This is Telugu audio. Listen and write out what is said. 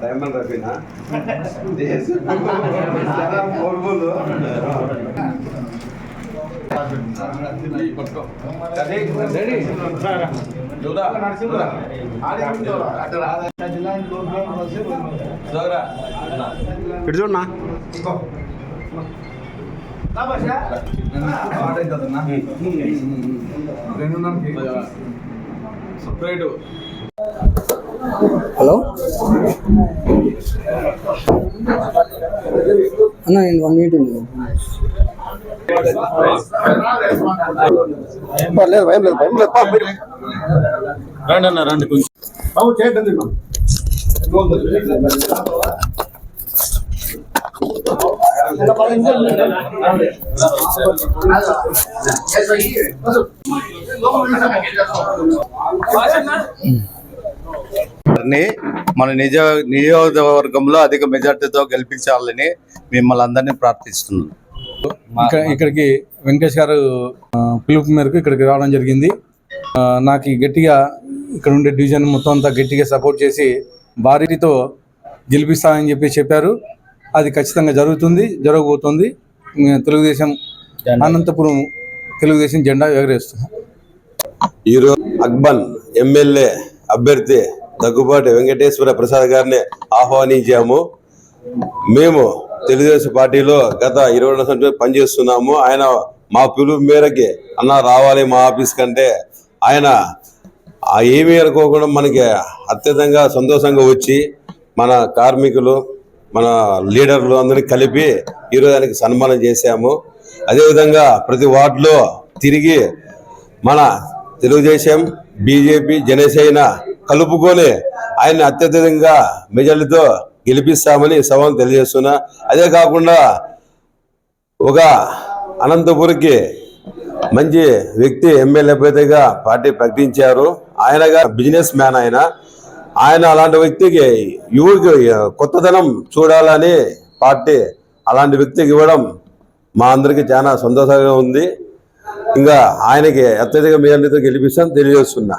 డైమండ్ రఫీనా ఇటు చూడన్నా సపరేట్. హలో అన్న, నేను 1 minute ఉంది. పర్లేదు, భయం లేదు, భయం లేదు. రండి అన్న, రండి కొంచెం బాబు చేయండి. మన నియోజకవర్గంలో అధిక మెజార్టీతో గెలిపించాలని మిమ్మల్ని అందరినీ ప్రార్థిస్తున్నాం. ఇక్కడికి వెంకటేష్ గారు పిలుపు మేరకు ఇక్కడికి రావడం జరిగింది. నాకు గట్టిగా ఇక్కడ ఉండే డివిజన్ మొత్తం అంతా గట్టిగా సపోర్ట్ చేసి భారీతో గెలిపిస్తానని చెప్పారు. అది ఖచ్చితంగా జరగబోతుంది. తెలుగుదేశం అనంతపురం తెలుగుదేశం జెండా ఎగరేస్తుంది. ఈరోజు అక్బన్ ఎమ్మెల్యే అభ్యర్థి దగ్గుబాటి వెంకటేశ్వర ప్రసాద్ గారిని ఆహ్వానించాము. మేము తెలుగుదేశం పార్టీలో గత 22 సంవత్సరాలు పనిచేస్తున్నాము. ఆయన మా పిలుపు మేరకి అన్న రావాలి మా ఆఫీస్ కంటే ఆయన ఏమీ అనుకోకుండా మనకి అత్యధికంగా సంతోషంగా వచ్చి మన కార్మికులు మన లీడర్లు అందరినీ కలిపి ఈరోజు ఆయనకి సన్మానం చేశాము. అదేవిధంగా ప్రతి వార్డులో తిరిగి మన తెలుగుదేశం బీజేపీ జనసేన కలుపుకొని ఆయన అత్యధికంగా మెజార్టీతో గెలిపిస్తామని సభను తెలియజేస్తున్నా. అదే కాకుండా ఒక అనంతపురికి మంచి వ్యక్తి ఎమ్మెల్యే అభ్యర్థిగా పార్టీ ప్రకటించారు. ఆయనగా బిజినెస్ మ్యాన్. ఆయన అలాంటి వ్యక్తికి యువకు కొత్తదనం చూడాలని పార్టీ అలాంటి వ్యక్తికి ఇవ్వడం మా అందరికీ చాలా సంతోషంగా ఉంది. ఇంకా ఆయనకి అత్యధిక మెజార్టీతో గెలిపిస్తామని తెలియజేస్తున్నా.